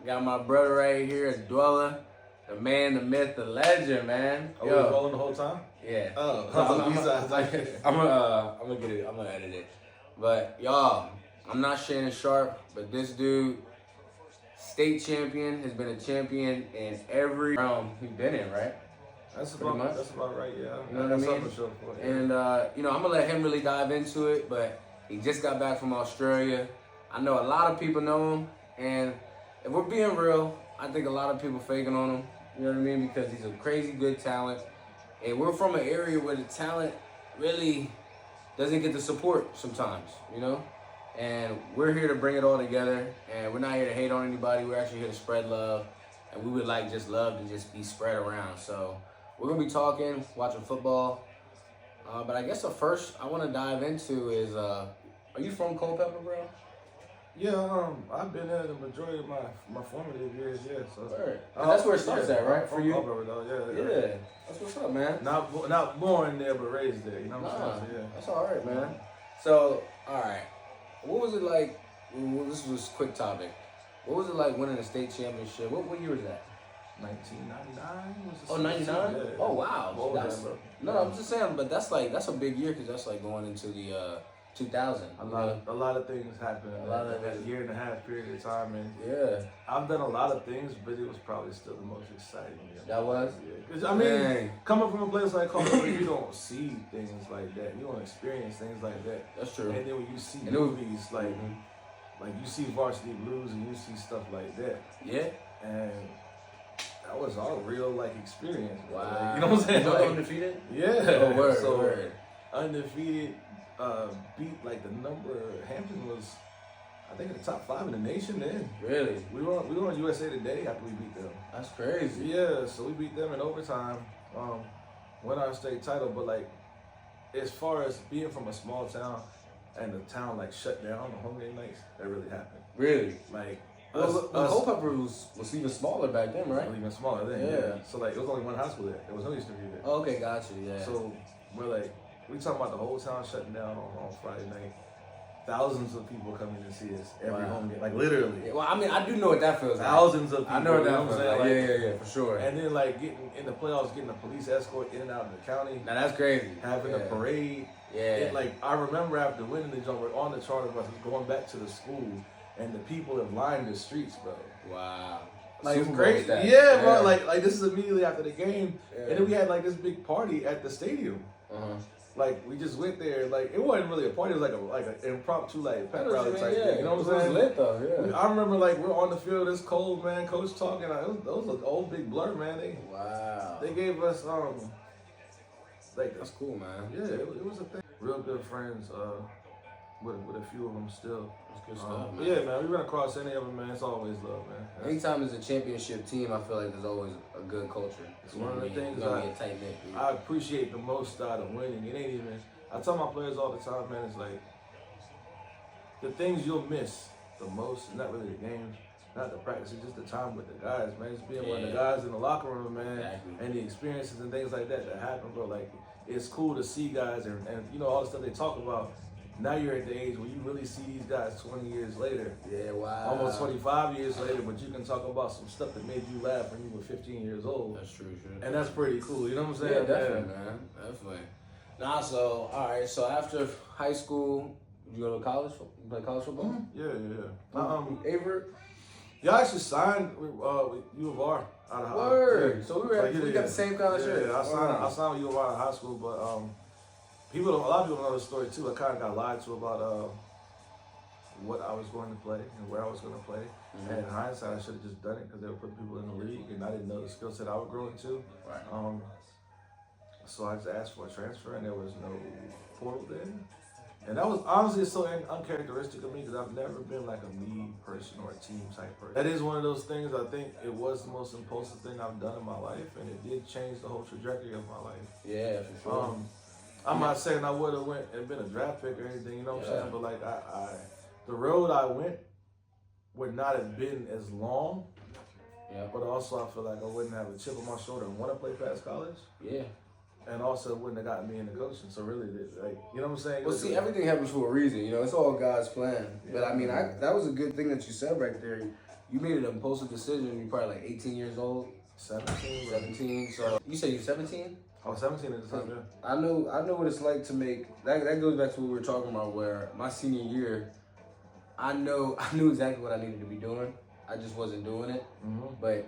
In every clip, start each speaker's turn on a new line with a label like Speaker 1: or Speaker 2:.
Speaker 1: Got my brother right here, Adwela, the man, the myth, the legend, man.
Speaker 2: Are we rolling the whole time?
Speaker 1: Yeah.
Speaker 2: Oh,
Speaker 1: I'm gonna get it. I'm gonna edit it. But y'all, I'm not Shannon Sharp, but this dude, state champion, has been a champion in every realm he's been in, right?
Speaker 2: That's about right, yeah.
Speaker 1: You know what I mean? And I'm gonna let him really dive into it. But he just got back from Australia. I know a lot of people know him, and if we're being real, I think a lot of people faking on him. You know what I mean? Because he's a crazy good talent, and we're from an area where the talent really doesn't get the support sometimes. You know, and we're here to bring it all together. And we're not here to hate on anybody. We're actually here to spread love, and we would like just love to just be spread around. So we're gonna be talking, watching football. But I guess the first I want to dive into is, are you from Culpeper, bro?
Speaker 2: Yeah, I've been there the majority of my formative years, yeah. So
Speaker 1: that's where it starts at, right? For you?
Speaker 2: Culpeper, though,
Speaker 1: Yeah, that's what's up, man.
Speaker 2: Not born there, but raised there. You know what I'm saying? So, yeah.
Speaker 1: That's all right, man. So, all right, what was it like? Well, this was a quick topic. What was it like winning a state championship? What year was that?
Speaker 2: 1999 was the
Speaker 1: Oh, 99?
Speaker 2: Yeah.
Speaker 1: Oh, wow.
Speaker 2: No,
Speaker 1: I'm just saying, but that's a big year because that's like going into the 2000.
Speaker 2: A lot of things happened in that year and a half period of time, and
Speaker 1: yeah,
Speaker 2: I've done a lot of things, but it was probably still the most exciting year.
Speaker 1: That was?
Speaker 2: Yeah. 'Cause, I mean, coming from a place like Colorado, you don't see things like that. You don't experience things like that.
Speaker 1: That's true.
Speaker 2: And then when you see movies like you see Varsity Blues and you see stuff like that.
Speaker 1: Yeah.
Speaker 2: And that was our real experience.
Speaker 1: Wow.
Speaker 2: Like, you know what I'm saying?
Speaker 1: Undefeated?
Speaker 2: Yeah.
Speaker 1: Oh, word.
Speaker 2: Undefeated, beat the number. Hampton was, I think, in the top 5 in the nation then.
Speaker 1: Really?
Speaker 2: We were on USA Today after we beat them.
Speaker 1: That's crazy.
Speaker 2: Yeah, so we beat them in overtime, won our state title. But as far as being from a small town and the town shut down on home game nights, that really happened.
Speaker 1: Really? Culpeper was even smaller back then, right?
Speaker 2: Even smaller then. Yeah. So it was only one high school there. There was no East Review there.
Speaker 1: Oh, okay, gotcha. Yeah.
Speaker 2: So we talking about the whole town shutting down on Friday night. Thousands of people coming to see us every home game, literally.
Speaker 1: Yeah, well, I mean, I do know what that feels like.
Speaker 2: Thousands of people.
Speaker 1: I know what that feels like. Yeah, for sure.
Speaker 2: And then getting in the playoffs, getting a police escort in and out of the county.
Speaker 1: Now that's crazy.
Speaker 2: Having a parade.
Speaker 1: Yeah.
Speaker 2: I remember after winning the jump, we're on the charter bus, going back to the school, and the people have lined the streets, bro.
Speaker 1: Wow.
Speaker 2: It's great. Yeah, bro. This is immediately after the game, and then we had this big party at the stadium. We just went there. It wasn't really a party. It was like an impromptu pep rally type thing. You know what I'm saying?
Speaker 1: It was lit though. Yeah.
Speaker 2: I remember we're on the field. It's cold, man. Coach talking. It was an old big blur, man. They gave us
Speaker 1: that's cool, man.
Speaker 2: Yeah, it was a thing. Real good friends. With a few of them still.
Speaker 1: That's good stuff, man.
Speaker 2: Yeah, man. We run across any of them, man. It's always love, man.
Speaker 1: Anytime there's a championship team, I feel like there's always a good culture.
Speaker 2: It's one of the things
Speaker 1: I
Speaker 2: appreciate the most out of winning. It ain't even. I tell my players all the time, man. It's the things you'll miss the most, not really the games, not the practice, it's just the time with the guys, man. Just being one of the guys in the locker room, man, and the experiences and things like that happen, bro. It's cool to see guys and all the stuff they talk about. Now you're at the age where you really see these guys 20 years later.
Speaker 1: Yeah, wow.
Speaker 2: Almost 25 years later, but you can talk about some stuff that made you laugh when you were 15 years old.
Speaker 1: That's true.
Speaker 2: And that's pretty cool, you know what I'm saying?
Speaker 1: Yeah, definitely, man. Definitely. So, all right, so after high school, did you go to college? You play college football?
Speaker 2: Yeah.
Speaker 1: Avery?
Speaker 2: Yeah, I actually signed with U of R out of
Speaker 1: Word. Yeah. So we got the same kind of shit.
Speaker 2: Yeah, I signed with U of R out of high school, but a lot of people know the story too. I kind of got lied to about what I was going to play and where I was going to play. And in hindsight, I should have just done it because they were putting people in the league, and I didn't know the skill set I would grow into.
Speaker 1: Right.
Speaker 2: So I just asked for a transfer, and there was no portal then. And that was honestly so uncharacteristic of me because I've never been a me person or a team type person. That is one of those things. I think it was the most impulsive thing I've done in my life, and it did change the whole trajectory of my life.
Speaker 1: Yeah, for sure.
Speaker 2: I'm not saying I would have went and been a draft pick or anything, you know what I'm saying? But I the road I went would not have been as long.
Speaker 1: Yeah.
Speaker 2: But also I feel like I wouldn't have a chip on my shoulder and want to play past college.
Speaker 1: Yeah.
Speaker 2: And also it wouldn't have gotten me into coaching. So really, you know what I'm saying?
Speaker 1: Well, see, everything happens for a reason. It's all God's plan. Yeah. But I mean, that was a good thing that you said right there. you made an impulsive decision. You're probably like 18 years old.
Speaker 2: 17.
Speaker 1: 17. So you say you're 17?
Speaker 2: I was 17 at the time, yeah.
Speaker 1: I know what it's like to make that. That goes back to what we were talking about. Where my senior year, I knew exactly what I needed to be doing. I just wasn't doing it. But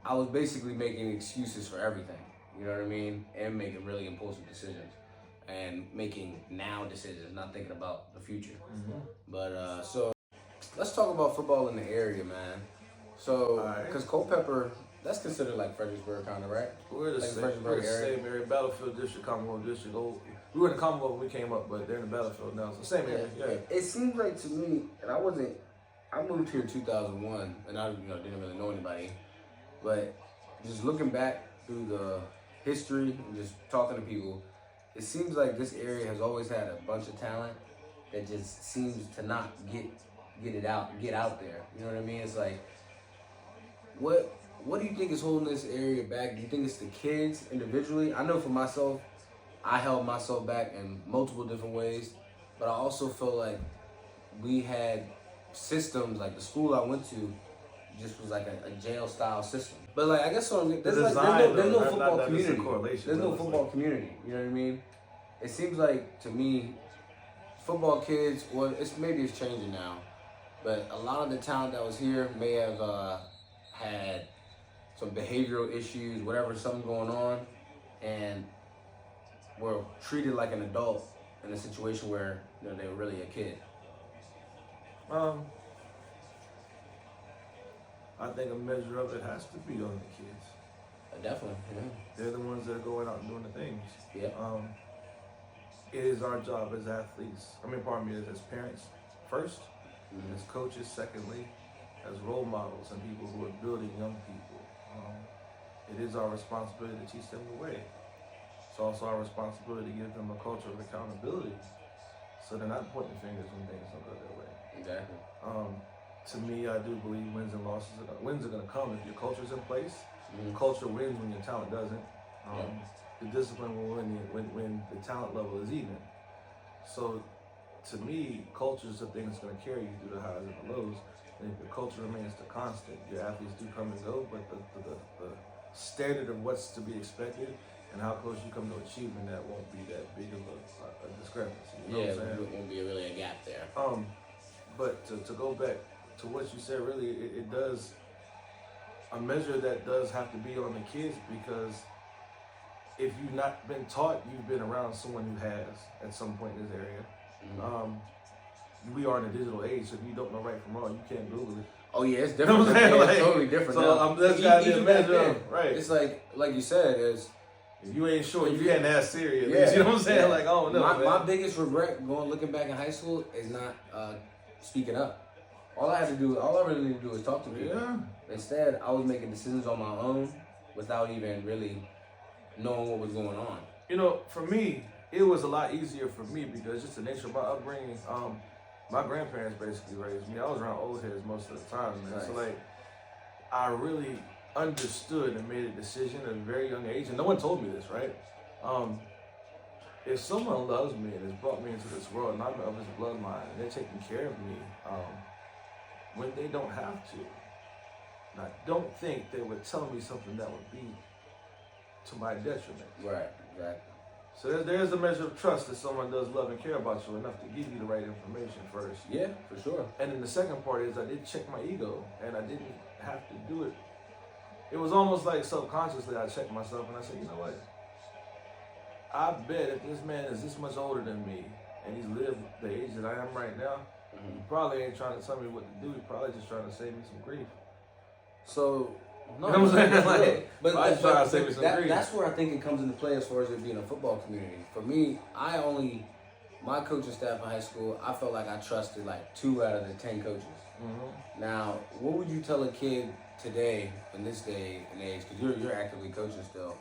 Speaker 1: I was basically making excuses for everything. You know what I mean? And making really impulsive decisions, and making now decisions, not thinking about the future. But so let's talk about football in the area, man. So because Culpeper, that's considered like Fredericksburg, kind of, right?
Speaker 2: We're the
Speaker 1: Like
Speaker 2: same. We're the same area. Battlefield District, Commonwealth District. We were in the Commonwealth when we came up, but they're in the Battlefield now. So same area. Yeah.
Speaker 1: It seems like to me, and I moved here in 2001, and I didn't really know anybody, but just looking back through the history and just talking to people, it seems like this area has always had a bunch of talent that just seems to not get out there. You know what I mean? It's like, what do you think is holding this area back? Do you think it's the kids individually? I know for myself, I held myself back in multiple different ways, but I also feel like we had systems, like the school I went to just was like a jail style system. But like, I guess there's no football community. There's no football community. You know what I mean? It seems like to me, football kids, well, maybe it's changing now, but a lot of the talent that was here may have had some behavioral issues, something going on, and were treated like an adult in a situation where they were really a kid.
Speaker 2: I think a measure of it has to be on the kids.
Speaker 1: Definitely, yeah.
Speaker 2: They're the ones that are going out and doing the things.
Speaker 1: Yeah.
Speaker 2: It is our job as athletes. As parents first, as coaches secondly, as role models and people who are building young people. It is our responsibility to teach them the way. It's also our responsibility to give them a culture of accountability, so they're not pointing fingers when things don't go their way.
Speaker 1: Exactly.
Speaker 2: To me, I do believe wins and losses. Wins are going to come if your culture's in place. Culture wins when your talent doesn't. The discipline will win when the talent level is even. So, to me, culture is the thing that's going to carry you through the highs and the lows. And if your culture remains the constant, your athletes do come and go, but the standard of what's to be expected and how close you come to achieving that won't be that big of a discrepancy. You know what I'm saying?
Speaker 1: It won't be really a gap there.
Speaker 2: But to go back to what you said, really, it does, a measure that does have to be on the kids, because if you've not been taught, you've been around someone who has at some point in this area. We are in a digital age, so if you don't know right from wrong, you can't Google it.
Speaker 1: Oh yeah, it's different. It's totally different.
Speaker 2: So that's gotta be a measure, right?
Speaker 1: It's like you said, is
Speaker 2: if you ain't sure, you can't ask Siri. You know what I'm saying?
Speaker 1: Yeah.
Speaker 2: Like, oh no.
Speaker 1: My biggest regret looking back in high school is not speaking up. All I really need to do is talk to people.
Speaker 2: Yeah.
Speaker 1: Instead, I was making decisions on my own without even really knowing what was going on.
Speaker 2: For me, it was a lot easier for me because just the nature of my upbringing. My grandparents basically raised me. I was around old heads most of the time, man. Nice. So like, I really understood and made a decision at a very young age, and no one told me this, right? If someone loves me and has brought me into this world, and I'm of his bloodline, and they're taking care of me, when they don't have to, and I don't think they would tell me something that would be to my detriment.
Speaker 1: Right, exactly.
Speaker 2: So there's a measure of trust that someone does love and care about you enough to give you the right information first.
Speaker 1: Yeah, for sure.
Speaker 2: And then the second part is I did check my ego, and I didn't have to do it. It was almost like subconsciously I checked myself and I said, you know what? I bet if this man is this much older than me and he's lived the age that I am right now, he probably ain't trying to tell me what to do. He's probably just trying to save me some grief.
Speaker 1: So, no,
Speaker 2: you know what I'm saying?
Speaker 1: That's where I think it comes into play as far as it being a football community. For me, my coaching staff in high school, I felt like I trusted like 2 out of the 10 coaches. Now, what would you tell a kid today, in this day and age, because you're actively coaching still,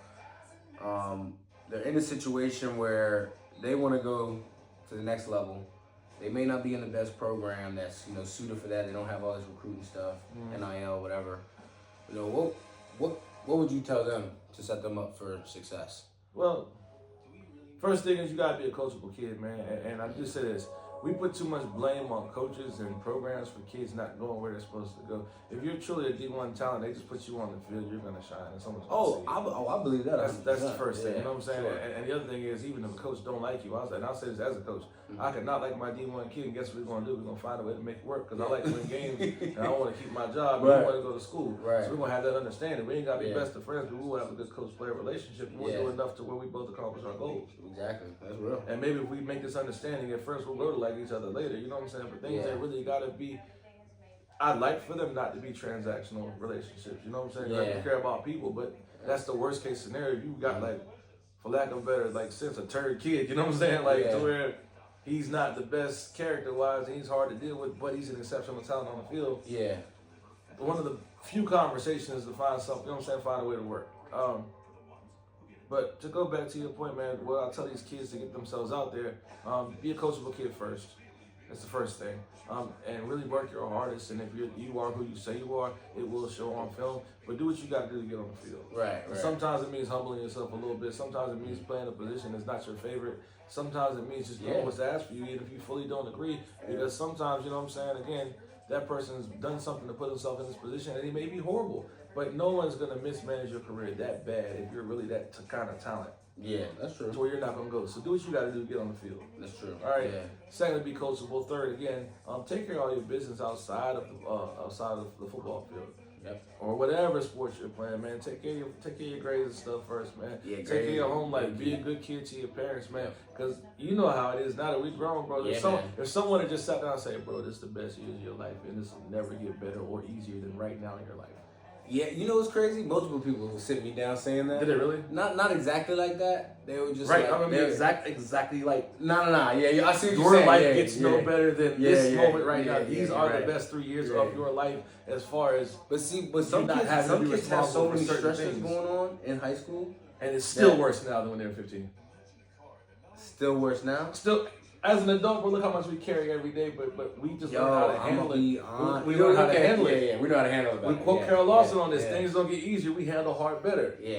Speaker 1: they're in a situation where they want to go to the next level. They may not be in the best program that's suited for that. They don't have all this recruiting stuff, NIL, whatever. What would you tell them to set them up for success?
Speaker 2: Well, first thing is you gotta be a coachable kid, man. And I just say this: we put too much blame on coaches and programs for kids not going where they're supposed to go. If you're truly a D1 talent, they just put you on the field, you're gonna shine, and someone's gonna see you.
Speaker 1: I believe that.
Speaker 2: That's the first thing.
Speaker 1: Yeah,
Speaker 2: You know what I'm saying?
Speaker 1: sure.
Speaker 2: And the other thing is, even if a coach don't like you, I'll say this as a coach, I could not like my D1 kid, and guess what we're gonna do? We're gonna find a way to make it work because I like to win games and I want to keep my job. And I want to go to school.
Speaker 1: Right.
Speaker 2: So we're gonna have that understanding. We ain't gotta be best of friends, but we will have a good coach-player relationship. And we'll do enough to where we both accomplish our goals.
Speaker 1: Exactly. That's real.
Speaker 2: And maybe if we make this understanding at first, we'll grow to like each other later. You know what I'm saying? But things that really gotta be. I'd like for them not to be transactional relationships. You know what I'm saying? Like, you care about people, but that's the worst case scenario. You got like, for lack of better, like since a turd kid. You know what I'm saying? Like to where he's not the best character-wise, and he's hard to deal with, but he's an exceptional talent on the field.
Speaker 1: Yeah.
Speaker 2: One of the few conversations to find something. You know what I'm saying? Find a way to work. But to go back to your point, man, what I tell these kids to get themselves out there, be a coachable kid first. That's the first thing. And really work your hardest. And if you are who you say you are, it will show on film. But do what you got to do to get on the field.
Speaker 1: Right.
Speaker 2: Sometimes it means humbling yourself a little bit. Sometimes it means playing a position that's not your favorite. Sometimes it means just doing what's asked for you, even if you fully don't agree. Because sometimes, you know what I'm saying, again, that person's done something to put himself in this position, and he may be horrible. But no one's going to mismanage your career that bad if you're really that kind of talent.
Speaker 1: Yeah, that's true.
Speaker 2: To where you're not going to go. So do what you got to do to get on the field.
Speaker 1: That's true.
Speaker 2: All right.
Speaker 1: Yeah.
Speaker 2: Second, be coachable. Third, again, take care of all your business outside of the football field.
Speaker 1: Yep.
Speaker 2: Or whatever sports you're playing, man. Take care of your grades and stuff first, man.
Speaker 1: Yeah,
Speaker 2: take care of your home life. Be a good kid to your parents, man. Because you know how it is now that we're grown, bro. There's someone that just sat down and say, bro, this is the best years of your life, and this will never get better or easier than right now in your life.
Speaker 1: Yeah, you know what's crazy? Multiple people will sit me down saying that.
Speaker 2: Did they really?
Speaker 1: Not exactly like that. They were just
Speaker 2: right.
Speaker 1: Like,
Speaker 2: I mean, exactly like.
Speaker 1: No. Yeah, I see what you're
Speaker 2: your
Speaker 1: saying.
Speaker 2: life gets no better than this moment right now. These are
Speaker 1: right.
Speaker 2: the best 3 years of your life as far as.
Speaker 1: But some kids have so many stresses going on in high school,
Speaker 2: and it's still worse now than when they were 15.
Speaker 1: Still worse now.
Speaker 2: Still. As an adult, bro, look how much we carry every day, but we just learn how to handle it. We
Speaker 1: know
Speaker 2: how to handle it.
Speaker 1: Yeah, we know how to handle it.
Speaker 2: We quote Carol Lawson on this. Things don't get easier. We handle hard better.
Speaker 1: Yeah.